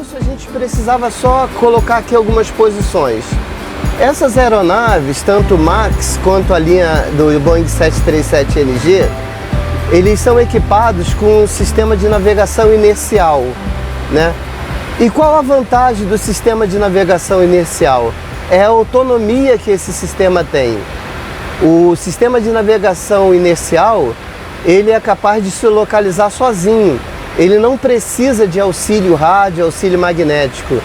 isso a gente precisava só colocar aqui algumas posições. Essas aeronaves, tanto o MAX quanto a linha do Boeing 737NG, eles são equipados com um sistema de navegação inercial, né? E qual a vantagem do sistema de navegação inercial? É a autonomia que esse sistema tem. O sistema de navegação inercial, ele é capaz de se localizar sozinho. Ele não precisa de auxílio rádio, auxílio magnético.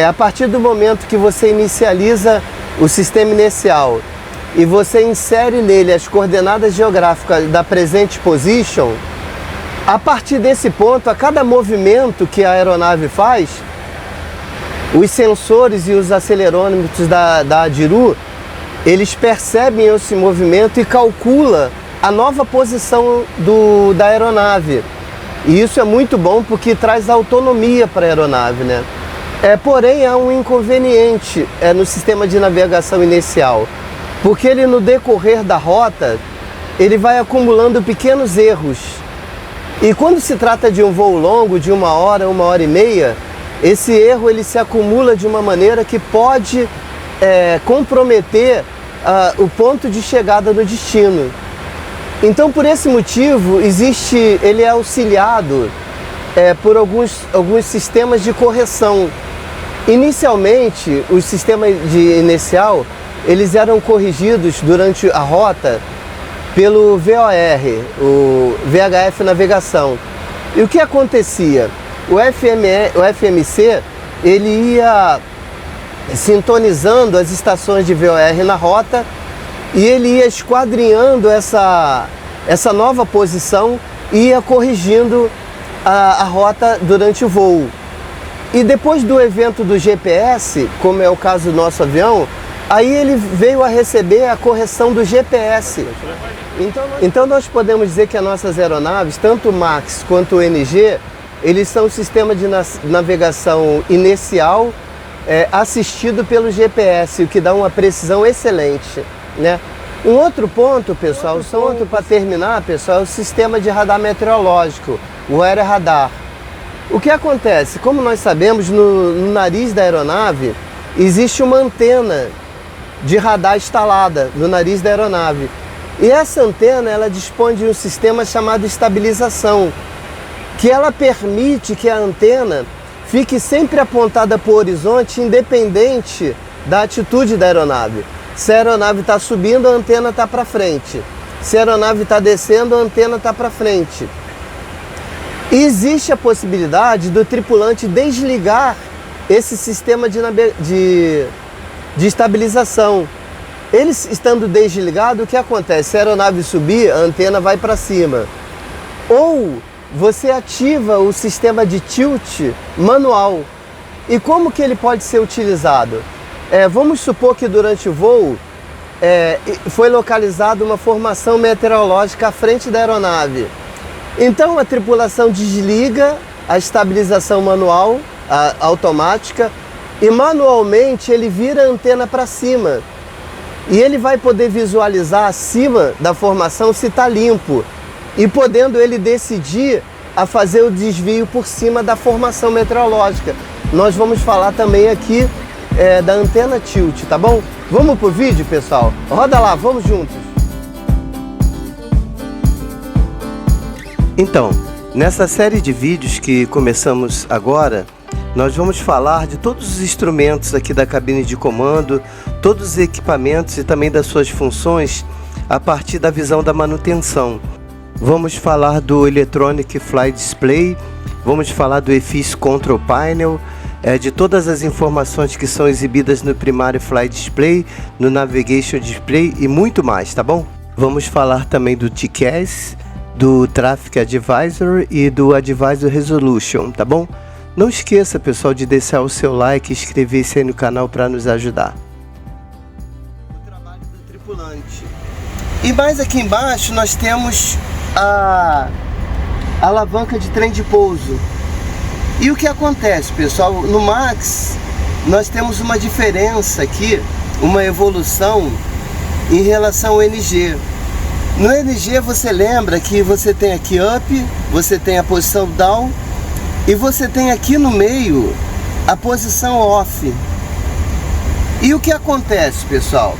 A partir do momento que você inicializa o sistema inercial e você insere nele as coordenadas geográficas da present position, a partir desse ponto, a cada movimento que a aeronave faz, os sensores e os acelerômetros da ADIRU, eles percebem esse movimento e calculam a nova posição da aeronave. E isso é muito bom porque traz autonomia para a aeronave, né? Porém, há um inconveniente no sistema de navegação inercial, porque ele, no decorrer da rota, ele vai acumulando pequenos erros. E quando se trata de um voo longo, de 1 hora, 1 hora e meia, esse erro ele se acumula de uma maneira que pode comprometer o ponto de chegada no destino. Então, por esse motivo, ele é auxiliado por alguns sistemas de correção. Inicialmente, os sistemas inicial, eles eram corrigidos durante a rota pelo VOR, o VHF Navegação. E o que acontecia? O FMC, ele ia sintonizando as estações de VOR na rota e ele ia esquadrinhando essa nova posição e ia corrigindo a rota durante o voo. E depois do evento do GPS, como é o caso do nosso avião, aí ele veio a receber a correção do GPS. Então nós podemos dizer que as nossas aeronaves, tanto o MAX quanto o NG, eles são um sistema de navegação inercial assistido pelo GPS, o que dá uma precisão excelente, né? Um outro ponto, pessoal, para terminar, pessoal, é o sistema de radar meteorológico, o aeroradar. O que acontece? Como nós sabemos, no nariz da aeronave existe uma antena de radar instalada no nariz da aeronave. E essa antena, ela dispõe de um sistema chamado estabilização, que ela permite que a antena fique sempre apontada para o horizonte, independente da atitude da aeronave. Se a aeronave está subindo, a antena está para frente. Se a aeronave está descendo, a antena está para frente. E existe a possibilidade do tripulante desligar esse sistema de estabilização. Ele estando desligado, o que acontece? Se a aeronave subir, a antena vai para cima. Ou você ativa o sistema de tilt manual. E como que ele pode ser utilizado? Vamos supor que durante o voo foi localizada uma formação meteorológica à frente da aeronave. Então a tripulação desliga a estabilização manual, automática, e manualmente ele vira a antena para cima. E ele vai poder visualizar acima da formação se está limpo. E podendo ele decidir a fazer o desvio por cima da formação meteorológica. Nós vamos falar também aqui da antena tilt, tá bom? Vamos pro vídeo, pessoal? Roda lá, vamos juntos! Então, nessa série de vídeos que começamos agora, nós vamos falar de todos os instrumentos aqui da cabine de comando, todos os equipamentos e também das suas funções a partir da visão da manutenção. Vamos falar do Electronic Flight Display, vamos falar do EFIS Control Panel, de todas as informações que são exibidas no Primary Flight Display, no Navigation Display e muito mais, tá bom? Vamos falar também do TCAS, do Traffic Advisor e do Advisor Resolution, tá bom? Não esqueça, pessoal, de deixar o seu like e inscrever-se aí no canal para nos ajudar. O trabalho do tripulante. E mais aqui embaixo nós temos a alavanca de trem de pouso. E o que acontece, pessoal? No MAX nós temos uma diferença aqui, uma evolução em relação ao NG. No NG você lembra que você tem aqui up, você tem a posição down E você tem aqui no meio a posição off. E o que acontece, pessoal?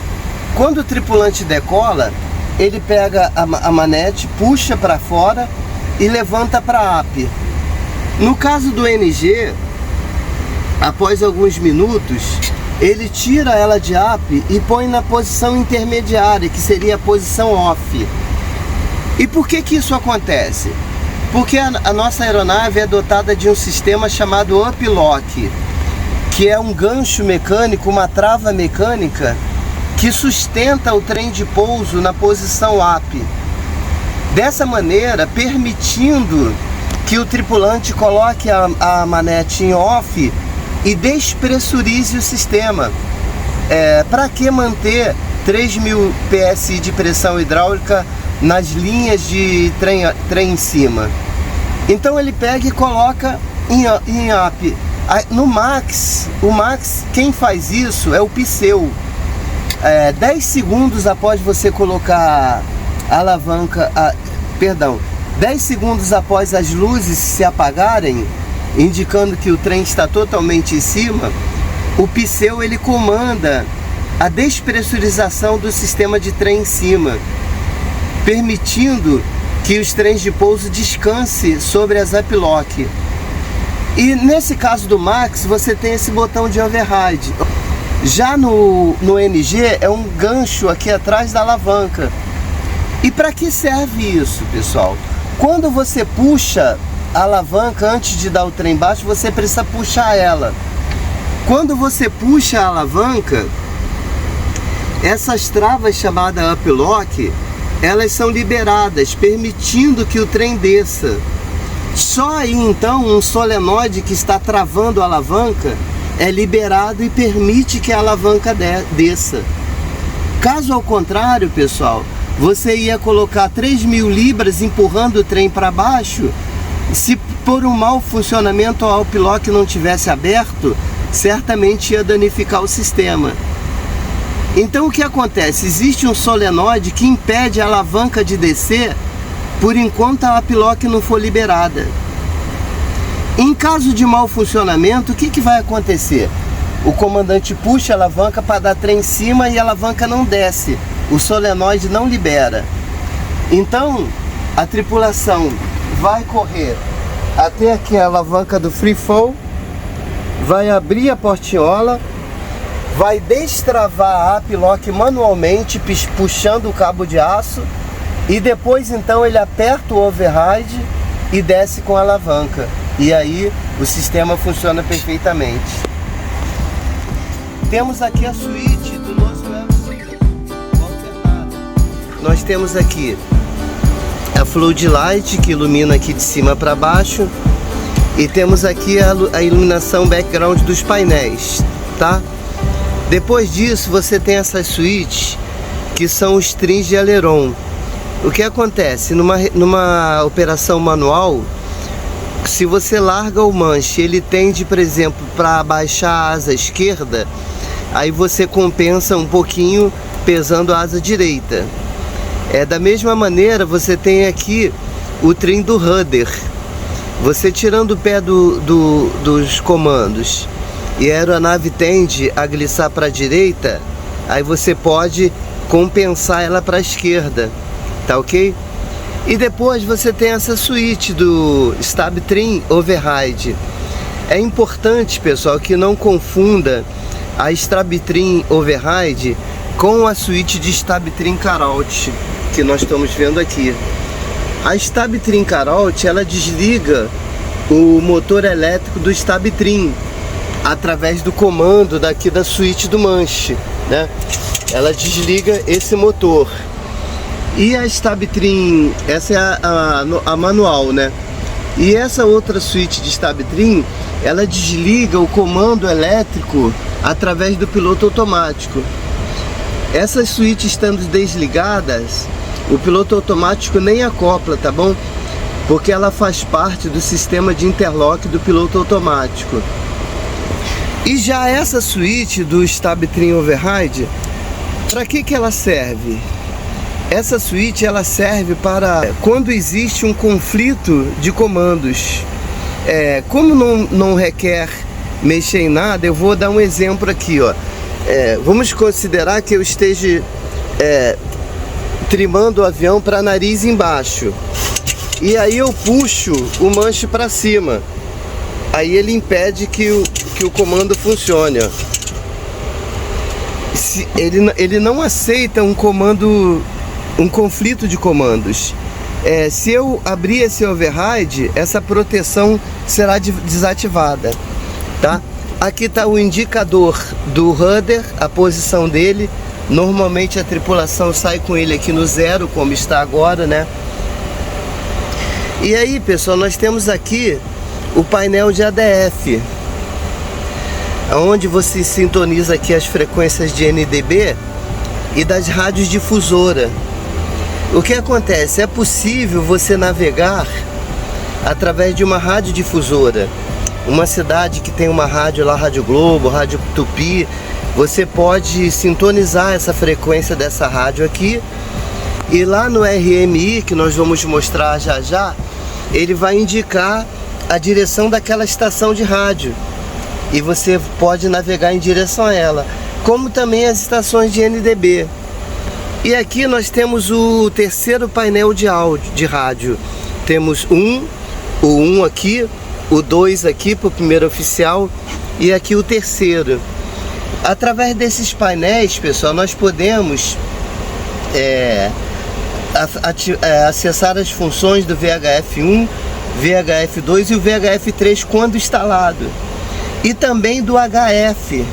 Quando o tripulante decola, ele pega a manete, puxa para fora e levanta para AP. No caso do NG, após alguns minutos, ele tira ela de AP e põe na posição intermediária, que seria a posição off. E por que que isso acontece? Porque a nossa aeronave é dotada de um sistema chamado Up-Lock, que é um gancho mecânico, uma trava mecânica que sustenta o trem de pouso na posição AP. Dessa maneira, permitindo que o tripulante coloque a manete em off e despressurize o sistema. Para que manter 3.000 PSI de pressão hidráulica nas linhas de trem em cima? Então ele pega e coloca em AP. No Max, quem faz isso é o Pseu. 10 segundos após você colocar a alavanca, 10 segundos após as luzes se apagarem, indicando que o trem está totalmente em cima, o Pseu ele comanda a despressurização do sistema de trem em cima, permitindo que os trens de pouso descansem sobre as Up-Lock. E nesse caso do Max, você tem esse botão de override. Já no NG é um gancho aqui atrás da alavanca. E para que serve isso, pessoal? Quando você puxa a alavanca antes de dar o trem baixo, você precisa puxar ela. Quando você puxa a alavanca, essas travas chamadas Up-Lock, elas são liberadas, permitindo que o trem desça. Só aí então um solenoide que está travando a alavanca é liberado e permite que a alavanca desça. Caso ao contrário, pessoal, você ia colocar 3.000 libras empurrando o trem para baixo. Se por um mau funcionamento o Up-Lock não tivesse aberto, certamente ia danificar o sistema. Então o que acontece? Existe um solenoide que impede a alavanca de descer por enquanto a Up-Lock não for liberada. Em caso de mau funcionamento, o que vai acontecer? O comandante puxa a alavanca para dar trem em cima e a alavanca não desce. O solenoide não libera. Então, a tripulação vai correr até aqui a alavanca do free fall, vai abrir a portinhola, vai destravar a Up-Lock manualmente, puxando o cabo de aço, e depois então ele aperta o override e desce com a alavanca. E aí o sistema funciona perfeitamente. Temos aqui a suíte do nosso alternado. Nós temos aqui a floodlight que ilumina aqui de cima para baixo. E temos aqui a iluminação background dos painéis, tá? Depois disso você tem essas suítes que são os trims de aileron. O que acontece? Numa operação manual, se você larga o manche, ele tende, por exemplo, para baixar a asa esquerda, aí você compensa um pouquinho pesando a asa direita. Da mesma maneira, você tem aqui o trim do rudder. Você tirando o pé dos comandos e a aeronave tende a glissar para a direita, aí você pode compensar ela para a esquerda. Tá ok? E depois você tem essa suíte do Stab Trim Override. É importante, pessoal, que não confunda a Stab Trim Override com a suíte de Stab Trim Carout que nós estamos vendo aqui. A Stab Trim Carout, ela desliga o motor elétrico do Stab Trim através do comando daqui da suíte do manche, né? Ela desliga esse motor. E a Stab Trim, essa é a manual, né? E essa outra suíte de Stab Trim, ela desliga o comando elétrico através do piloto automático. Essas suítes estando desligadas, o piloto automático nem acopla, tá bom? Porque ela faz parte do sistema de interlock do piloto automático. E já essa suíte do Stab Trim Override, para que ela serve? Essa suíte ela serve para quando existe um conflito de comandos. Como não requer mexer em nada, eu vou dar um exemplo aqui, ó. Vamos considerar que eu esteja trimando o avião para nariz embaixo. E aí eu puxo o manche para cima. Aí ele impede que o comando funcione, ó. Ele não aceita um conflito de comandos. Se eu abrir esse override, essa proteção será desativada, tá? Aqui está o indicador do rudder, a posição dele. Normalmente a tripulação sai com ele aqui no 0, como está agora, né? E aí, pessoal, nós temos aqui o painel de ADF, onde você sintoniza aqui as frequências de NDB e das rádios difusora. O que acontece? É possível você navegar através de uma rádio difusora. Uma cidade que tem uma rádio lá, Rádio Globo, Rádio Tupi, você pode sintonizar essa frequência dessa rádio aqui, e lá no RMI, que nós vamos mostrar já já, ele vai indicar a direção daquela estação de rádio, e você pode navegar em direção a ela, como também as estações de NDB. E aqui nós temos o terceiro painel de áudio, de rádio. Temos o 1 aqui, o 2 aqui para o primeiro oficial, e aqui o terceiro. Através desses painéis, pessoal, nós podemos acessar as funções do VHF1, VHF2 e o VHF3 quando instalado, e também do HF.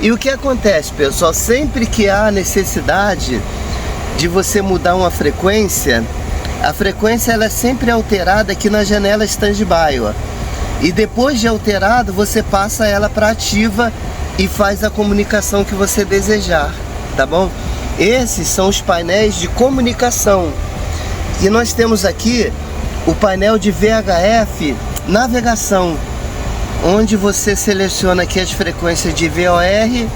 E o que acontece, pessoal? Sempre que há necessidade de você mudar uma frequência, a frequência ela é sempre alterada aqui na janela standby, ó. E depois de alterado, você passa ela para ativa e faz a comunicação que você desejar, tá bom? Esses são os painéis de comunicação. E nós temos aqui o painel de VHF navegação, onde você seleciona aqui as frequências de VOR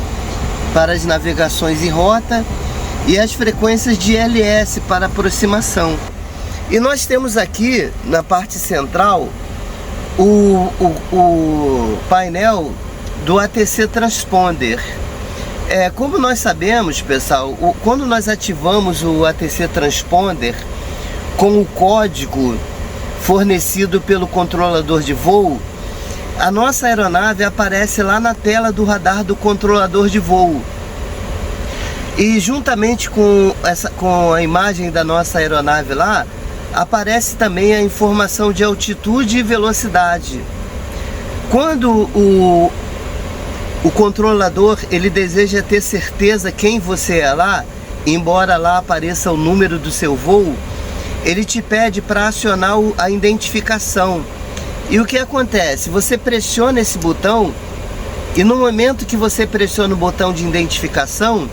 para as navegações em rota e as frequências de LS para aproximação. E nós temos aqui na parte central o painel do ATC Transponder. Como nós sabemos, pessoal, quando nós ativamos o ATC Transponder com o código fornecido pelo controlador de voo, a nossa aeronave aparece lá na tela do radar do controlador de voo. E juntamente com a imagem da nossa aeronave lá, aparece também a informação de altitude e velocidade. Quando o controlador ele deseja ter certeza quem você é lá, embora lá apareça o número do seu voo, ele te pede para acionar a identificação. E o que acontece? Você pressiona esse botão, e no momento que você pressiona o botão de identificação,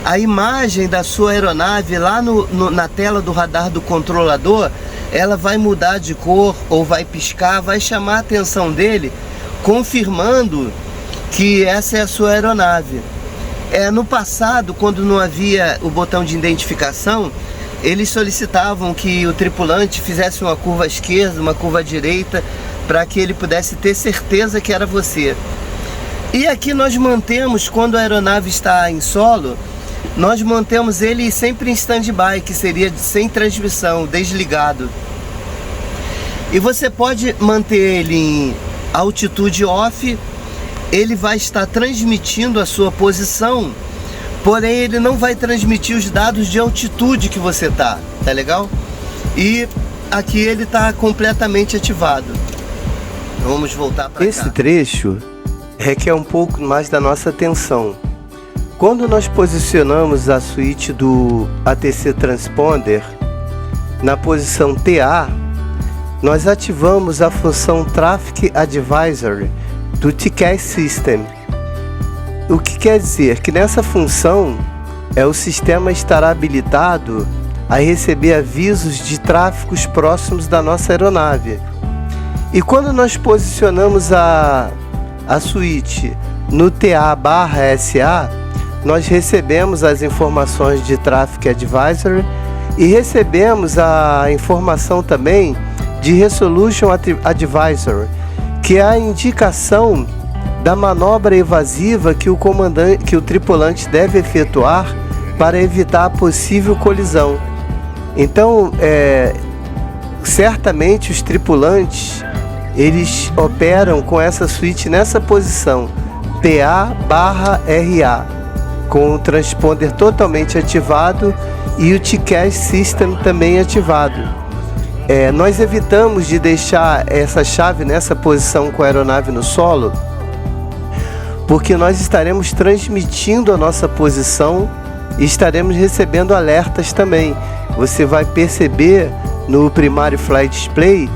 a imagem da sua aeronave lá na tela do radar do controlador, ela vai mudar de cor ou vai piscar, vai chamar a atenção dele, confirmando que essa é a sua aeronave. No passado, quando não havia o botão de identificação, eles solicitavam que o tripulante fizesse uma curva à esquerda, uma curva à direita, para que ele pudesse ter certeza que era você. E aqui nós mantemos, quando a aeronave está em solo, nós mantemos ele sempre em stand-by, que seria sem transmissão, desligado. E você pode manter ele em altitude off, ele vai estar transmitindo a sua posição, porém ele não vai transmitir os dados de altitude que você tá legal? E aqui ele está completamente ativado. Vamos voltar para cá. Esse trecho requer um pouco mais da nossa atenção. Quando nós posicionamos a suíte do ATC Transponder na posição TA, nós ativamos a função Traffic Advisory do TCAS System. O que quer dizer que nessa função o sistema estará habilitado a receber avisos de tráfegos próximos da nossa aeronave. E quando nós posicionamos a suíte no TA/SA, nós recebemos as informações de Traffic Advisory e recebemos a informação também de Resolution Advisory, que é a indicação da manobra evasiva que o tripulante deve efetuar para evitar a possível colisão. Então, certamente os tripulantes eles operam com essa suíte nessa posição PA/RA, com o transponder totalmente ativado e o TCAS System também ativado. Nós evitamos de deixar essa chave nessa posição com a aeronave no solo, porque nós estaremos transmitindo a nossa posição e estaremos recebendo alertas também. Você vai perceber no Primary Flight Display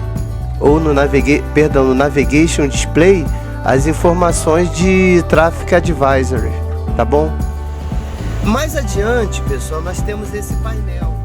ou no Navigation Display as informações de Traffic Advisory, tá bom? Mais adiante, pessoal, nós temos esse painel.